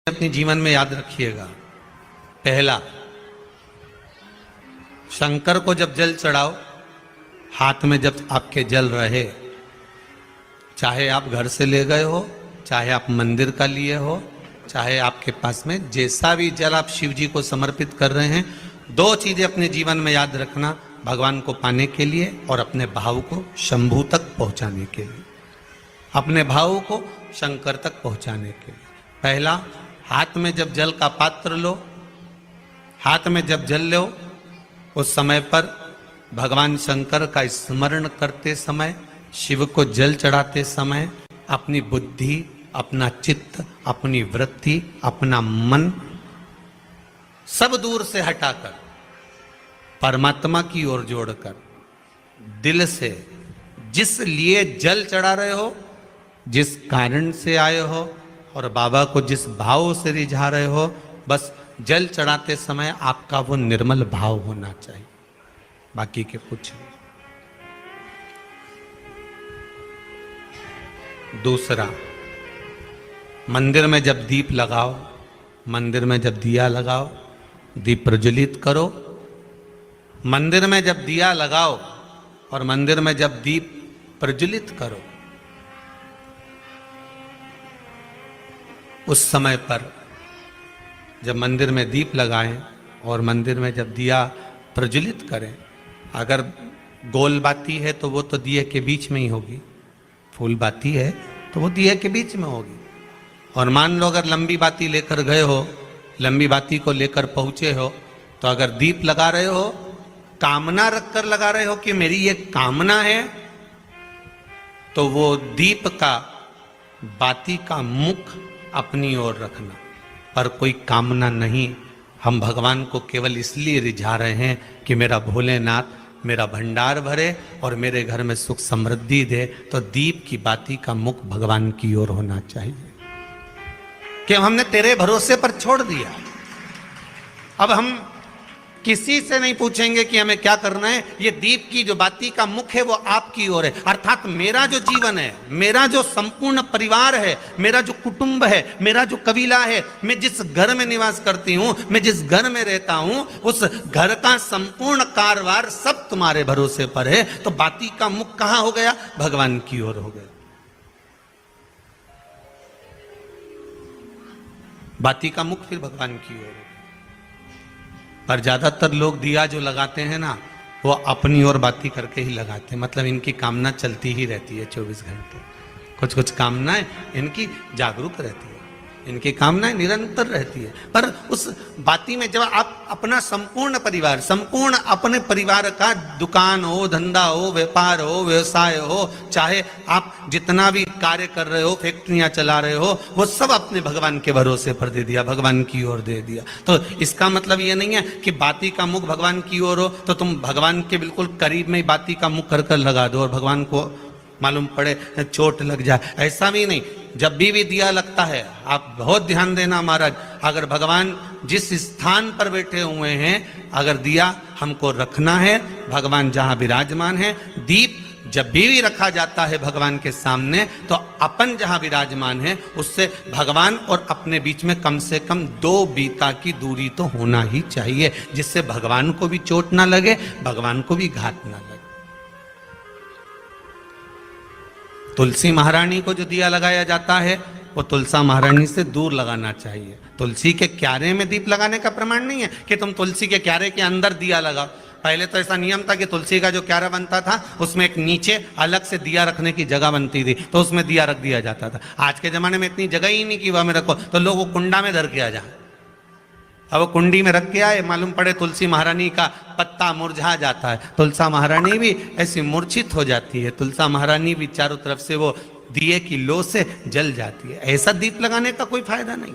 अपने जीवन में याद रखिएगा। पहला, शंकर को जब जल चढ़ाओ, हाथ में जब आपके जल रहे, चाहे आप घर से ले गए हो, चाहे आप मंदिर का लिए हो, चाहे आपके पास में जैसा भी जल आप शिव जी को समर्पित कर रहे हैं, दो चीजें अपने जीवन में याद रखना, भगवान को पाने के लिए और अपने भाव को शंभू तक पहुंचाने के लिए, अपने भाव को शंकर तक पहुंचाने के लिए। पहला, हाथ में जब जल का पात्र लो, हाथ में जब जल लो, उस समय पर भगवान शंकर का स्मरण करते समय, शिव को जल चढ़ाते समय अपनी बुद्धि, अपना चित्त, अपनी वृत्ति, अपना मन सब दूर से हटाकर परमात्मा की ओर जोड़कर दिल से जिस लिए जल चढ़ा रहे हो, जिस कारण से आए हो और बाबा को जिस भाव से रिझा रहे हो, बस जल चढ़ाते समय आपका वो निर्मल भाव होना चाहिए, बाकी के कुछ नहीं। दूसरा, मंदिर में जब दीप लगाओ, मंदिर में जब दिया लगाओ, दीप प्रज्वलित करो। मंदिर में जब दिया लगाओ और मंदिर में जब दीप प्रज्वलित करो, उस समय पर जब मंदिर में दीप लगाएं और मंदिर में जब दिया प्रज्वलित करें, अगर गोल बाती है तो वो तो दिए के बीच में ही होगी, फूल बाती है तो वो दिए के बीच में होगी। और मान लो अगर लंबी बाती लेकर गए हो, लंबी बाती को लेकर पहुंचे हो, तो अगर दीप लगा रहे हो, कामना रखकर लगा रहे हो कि मेरी ये कामना है, तो वो दीप का, बाती का मुख अपनी ओर रखना, पर कोई कामना नहीं। हम भगवान को केवल इसलिए रिझा रहे हैं कि मेरा भोलेनाथ मेरा भंडार भरे और मेरे घर में सुख समृद्धि दे, तो दीप की बाती का मुख भगवान की ओर होना चाहिए कि हमने तेरे भरोसे पर छोड़ दिया। अब हम किसी से नहीं पूछेंगे कि हमें क्या करना है, ये दीप की जो बाती का मुख है वो आपकी ओर है, अर्थात मेरा जो जीवन है, मेरा जो संपूर्ण परिवार है, मेरा जो कुटुंब है, मेरा जो कबीला है, मैं जिस घर में निवास करती हूं, मैं जिस घर में रहता हूं, उस घर का संपूर्ण कारभार सब तुम्हारे भरोसे पर है। तो बाती का मुख कहां हो गया? भगवान की ओर हो गया। बाती का मुख फिर भगवान की ओर। पर ज्यादातर लोग दिया जो लगाते हैं ना, वो अपनी ओर बाती करके ही लगाते हैं, मतलब इनकी कामना चलती ही रहती है 24 घंटे। कुछ कुछ कामनाएं इनकी जागरूक रहती है, इनकी कामनाएं निरंतर रहती है। पर उस बाती में जब आप अपना संपूर्ण परिवार, संपूर्ण अपने परिवार का, दुकान हो, धंधा हो, व्यापार हो, व्यवसाय हो, चाहे आप जितना भी कार्य कर रहे हो, फैक्ट्रियां चला रहे हो, वो सब अपने भगवान के भरोसे पर दे दिया, भगवान की ओर दे दिया। तो इसका मतलब ये नहीं है कि बाती का मुख भगवान की ओर हो तो तुम भगवान के बिल्कुल करीब में ही बाती का मुख कर कर लगा दो और भगवान को मालूम पड़े चोट लग जाए, ऐसा भी नहीं। जब भी दिया लगता है, आप बहुत ध्यान देना महाराज, अगर भगवान जिस स्थान पर बैठे हुए हैं, अगर दिया हमको रखना है, भगवान जहां विराजमान है, दीप जब भी रखा जाता है भगवान के सामने, तो अपन जहां विराजमान है उससे भगवान और अपने बीच में कम से कम 2 बीता की दूरी तो होना ही चाहिए, जिससे भगवान को भी चोट ना लगे, भगवान को भी घात ना लगे। तुलसी महारानी को जो दिया लगाया जाता है, वो तुलसा महारानी से दूर लगाना चाहिए। तुलसी के क्यारे में दीप लगाने का प्रमाण नहीं है कि तुम तुलसी के क्यारे के अंदर दिया लगाओ। पहले तो ऐसा नियम था कि तुलसी का जो क्यारा बनता था, उसमें एक नीचे अलग से दिया रखने की जगह बनती थी, तो उसमें दिया रख दिया जाता था। आज के जमाने में इतनी जगह ही नहीं कि वह में रखो, तो लोग वो कुंडा में धर के आ जाए। अब वो कुंडी में रख के आए, मालूम पड़े तुलसी महारानी का पत्ता मुरझा जाता है, तुलसा महारानी भी ऐसी मूर्छित हो जाती है, तुलसा महारानी भी चारों तरफ से वो दिए की लो से जल जाती है। ऐसा दीप लगाने का कोई फायदा नहीं,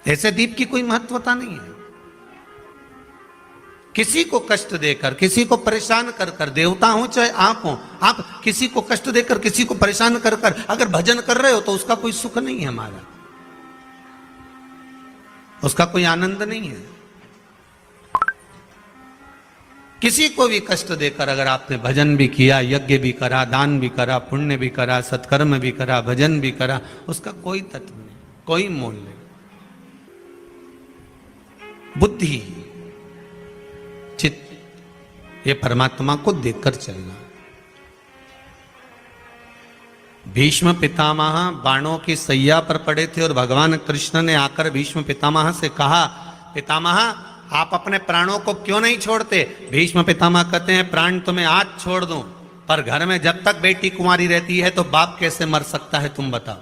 ऐसे दीप की कोई महत्वता नहीं है। किसी को कष्ट देकर, किसी को परेशान कर कर, देवता हो चाहे आप हो, आप किसी को कष्ट देकर, किसी को परेशान कर कर अगर भजन कर रहे हो तो उसका कोई सुख नहीं है हमारा, उसका कोई आनंद नहीं है। किसी को भी कष्ट देकर अगर आपने भजन भी किया, यज्ञ भी करा, दान भी करा, पुण्य भी करा, सत्कर्म भी करा, भजन भी करा, उसका कोई तत्व नहीं, कोई मूल्य नहीं। बुद्धि, चित्त, ये परमात्मा को देखकर चलना। भीष्म पितामह बाणों की सैया पर पड़े थे और भगवान कृष्ण ने आकर भीष्म पितामह से कहा, पितामह आप अपने प्राणों को क्यों नहीं छोड़ते? भीष्म पितामह कहते हैं, प्राण तो मैं आज छोड़ दूं, पर घर में जब तक बेटी कुंवारी रहती है तो बाप कैसे मर सकता है, तुम बताओ।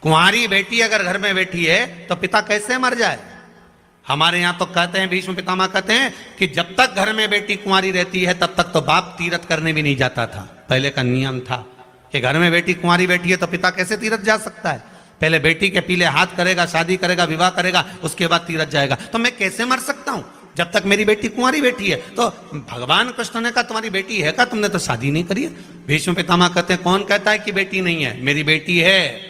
कुंवारी बेटी अगर घर में बैठी है तो पिता कैसे मर जाए? हमारे यहां तो कहते हैं, भीष्म पितामह कहते हैं कि जब तक घर में बेटी कुंवारी रहती है तब तक तो बाप तीर्थ करने भी नहीं जाता था। पहले का नियम था कि घर में बेटी कुंवारी बैठी है तो पिता कैसे तीर्थ जा सकता है? पहले बेटी के पीले हाथ करेगा, शादी करेगा, विवाह करेगा, उसके बाद तीर्थ जाएगा। तो मैं कैसे मर सकता हूं जब तक मेरी बेटी कुंवारी बैठी है? तो भगवान कृष्ण ने कहा, तुम्हारी बेटी है क्या? तुमने तो शादी नहीं करी है। भीष्म पितामह कहते हैं, कौन कहता है कि बेटी नहीं है? मेरी बेटी है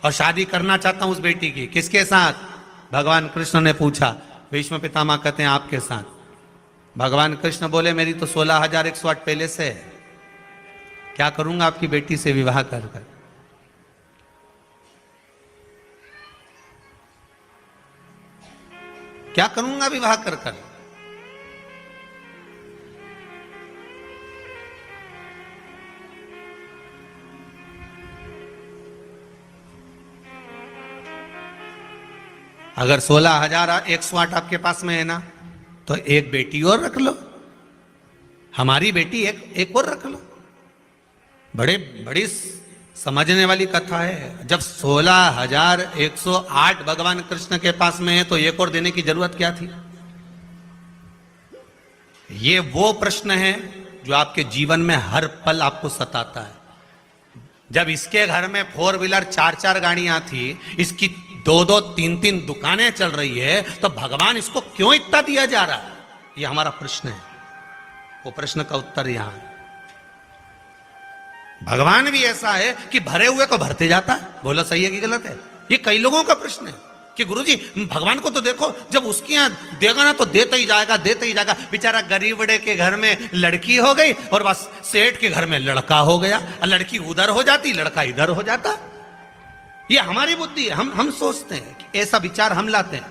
और शादी करना चाहता हूं उस बेटी की। किसके साथ? भगवान कृष्ण ने पूछा। भीष्म पितामह कहते हैं, आपके साथ। भगवान कृष्ण बोले, मेरी तो 16,108 पहले से है, क्या करूंगा आपकी बेटी से विवाह कर कर? क्या करूंगा विवाह कर कर? अगर 16,108 आपके पास में है ना, तो एक बेटी और रख लो, हमारी बेटी एक और रख लो। बड़ी समझने वाली कथा है। जब 16,108 भगवान कृष्ण के पास में है तो एक और देने की जरूरत क्या थी? ये वो प्रश्न है जो आपके जीवन में हर पल आपको सताता है। जब इसके घर में 4 व्हीलर 4 गाड़ियां थी, इसकी 2 3 दुकानें चल रही है, तो भगवान इसको क्यों इतना दिया जा रहा है? ये हमारा प्रश्न है। वो प्रश्न का उत्तर यहां है। भगवान भी ऐसा है कि भरे हुए को भरते जाता है। बोलो सही है कि गलत है? ये कई लोगों का प्रश्न है कि गुरुजी भगवान को तो देखो, जब उसके यहां देगा ना तो देता ही जाएगा, देता ही जाएगा। बेचारा गरीबड़े के घर में लड़की हो गई और बस सेठ के घर में लड़का हो गया, लड़की उधर हो जाती, लड़का इधर हो जाता। ये हमारी बुद्धि है। हम सोचते हैं कि ऐसा विचार हम लाते हैं,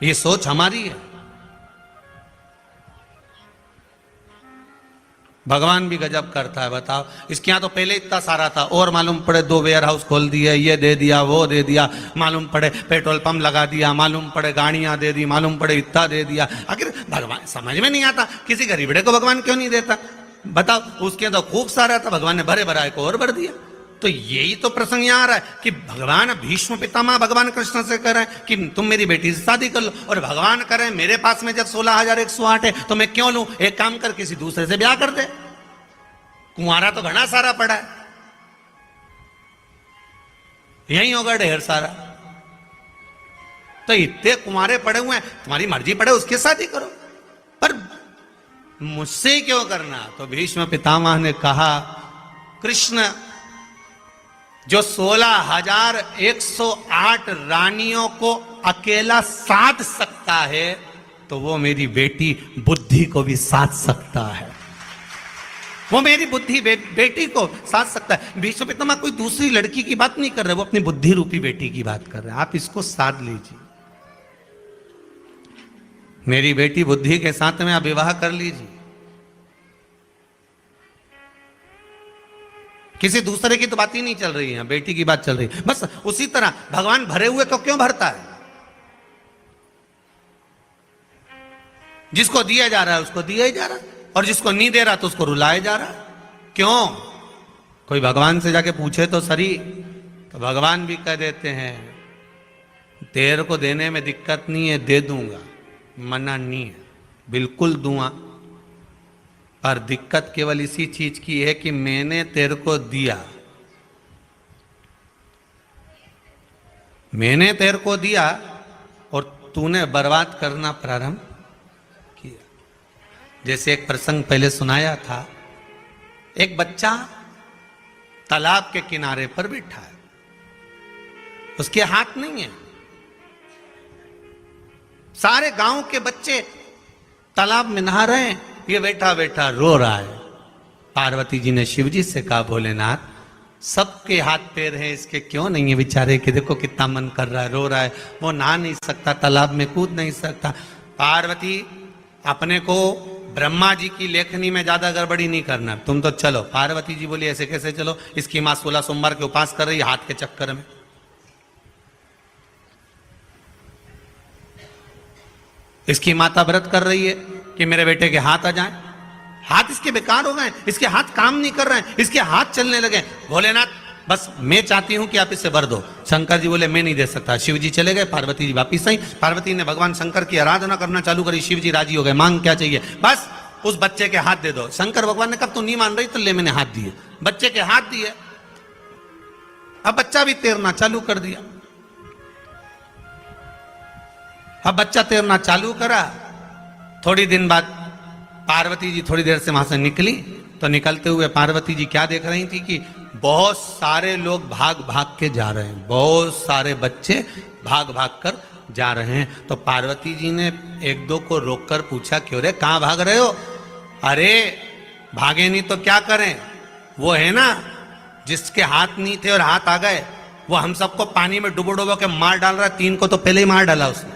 ये सोच हमारी है। भगवान भी गजब करता है। बताओ, इसके यहां तो पहले इतना सारा था और मालूम पड़े 2 वेयर हाउस खोल दिए, ये दे दिया, वो दे दिया, मालूम पड़े पेट्रोल पंप लगा दिया, मालूम पड़े गाड़ियां दे दी, मालूम पड़े इतना दे दिया। आखिर भगवान समझ में नहीं आता, किसी गरीबड़े को भगवान क्यों नहीं देता? बताओ, उसके तो खूब सारा था, भगवान ने भरे भराए को और भर दिया। तो यही तो प्रसंग यहां आ रहा है कि भगवान भीष्म पितामह भगवान कृष्ण से कह रहे हैं कि तुम मेरी बेटी से शादी कर लो, और भगवान कह रहे हैं मेरे पास में जब 16,108 है तो मैं क्यों लूं? एक काम कर, किसी दूसरे से ब्याह कर दे, कुंवारा तो घना सारा पड़ा है, यही होगा ढेर सारा। तो इतने कुंवारे पड़े हुए हैं, तुम्हारी मर्जी पड़े उसके साथ ही करो, पर मुझसे क्यों करना? तो भीष्म पितामह ने कहा, कृष्ण जो 16,108 रानियों को अकेला साध सकता है, तो वो मेरी बेटी बुद्धि को भी साध सकता है। वो मेरी बुद्धि बेटी को साध सकता है। भीष्म पितामह कोई दूसरी लड़की की बात नहीं कर रहे, वो अपनी बुद्धि रूपी बेटी की बात कर रहे हैं। आप इसको साध लीजिए, मेरी बेटी बुद्धि के साथ में आप विवाह कर लीजिए। किसी दूसरे की तो बात ही नहीं चल रही है, बेटी की बात चल रही है। बस उसी तरह भगवान भरे हुए को क्यों भरता है? जिसको दिया जा रहा है उसको दिया ही जा रहा है, और जिसको नहीं दे रहा तो उसको रुलाया जा रहा है। क्यों? कोई भगवान से जाके पूछे तो सही, तो भगवान भी कह देते हैं, तेरे को देने में दिक्कत नहीं है, दे दूंगा, मना नहीं है, बिल्कुल दूंगा। पर दिक्कत केवल इसी चीज की है कि मैंने तेरे को दिया, मैंने तेरे को दिया और तूने बर्बाद करना प्रारंभ किया। जैसे एक प्रसंग पहले सुनाया था, एक बच्चा तालाब के किनारे पर बैठा है, उसके हाथ नहीं है, सारे गांव के बच्चे तालाब में नहा रहे हैं, ये बैठा बैठा रो रहा है। पार्वती जी ने शिव जी से कहा, भोलेनाथ सबके हाथ पैर हैं, इसके क्यों नहीं है बेचारे के, देखो कितना मन कर रहा है, रो रहा है, वो नहा नहीं सकता, तालाब में कूद नहीं सकता। पार्वती अपने को ब्रह्मा जी की लेखनी में ज्यादा गड़बड़ी नहीं करना, तुम तो चलो। पार्वती जी बोली ऐसे कैसे चलो, इसकी माँ 16 सोमवार के उपास कर रही है हाथ के चक्कर में। इसकी माता व्रत कर रही है कि मेरे बेटे के हाथ आ जाएं, हाथ इसके बेकार हो गए, इसके हाथ काम नहीं कर रहे हैं, इसके हाथ चलने लगे। भोलेनाथ बस मैं चाहती हूं कि आप इससे वर दो। शंकर जी बोले मैं नहीं दे सकता। शिव जी चले गए, पार्वती जी वापिस आई। पार्वती ने भगवान शंकर की आराधना करना चालू करी, शिव जी राजी हो गए, मांग क्या चाहिए, बस उस बच्चे के हाथ दे दो। शंकर भगवान ने कहा तू नहीं मान रही तो ले, मैंने हाथ दिए, बच्चे के हाथ दिए। अब बच्चा भी तैरना चालू कर दिया। अब बच्चा तैरना चालू करा। थोड़ी दिन बाद पार्वती जी थोड़ी देर से वहां से निकली, तो निकलते हुए पार्वती जी क्या देख रही थी कि बहुत सारे लोग भाग भाग के जा रहे हैं, बहुत सारे बच्चे भाग भाग कर जा रहे हैं। तो पार्वती जी ने एक दो को रोककर पूछा, क्यों रे कहां भाग रहे हो? अरे भागे नहीं तो क्या करें, वो है ना जिसके हाथ नहीं थे और हाथ आ गए, वो हम सबको पानी में डुबो डुबो के मार डाल रहा है। 3 को तो पहले ही मार डाला उसने,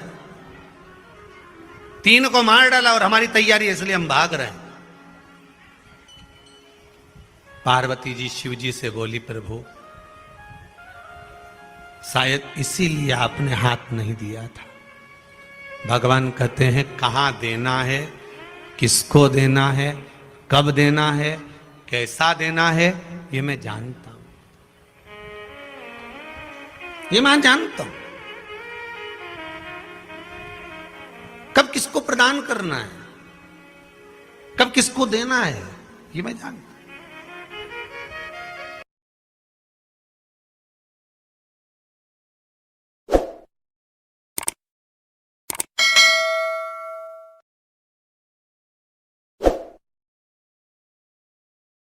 3 को मार डाला और हमारी तैयारी है, इसलिए हम भाग रहे हैं। पार्वती जी शिव जी से बोली, प्रभु शायद इसीलिए आपने हाथ नहीं दिया था। भगवान कहते हैं कहां देना है, किसको देना है, कब देना है, कैसा देना है, ये मैं जानता हूं, ये मैं जानता हूं। कब किसको प्रदान करना है, कब किसको देना है, ये मैं जानता हूं।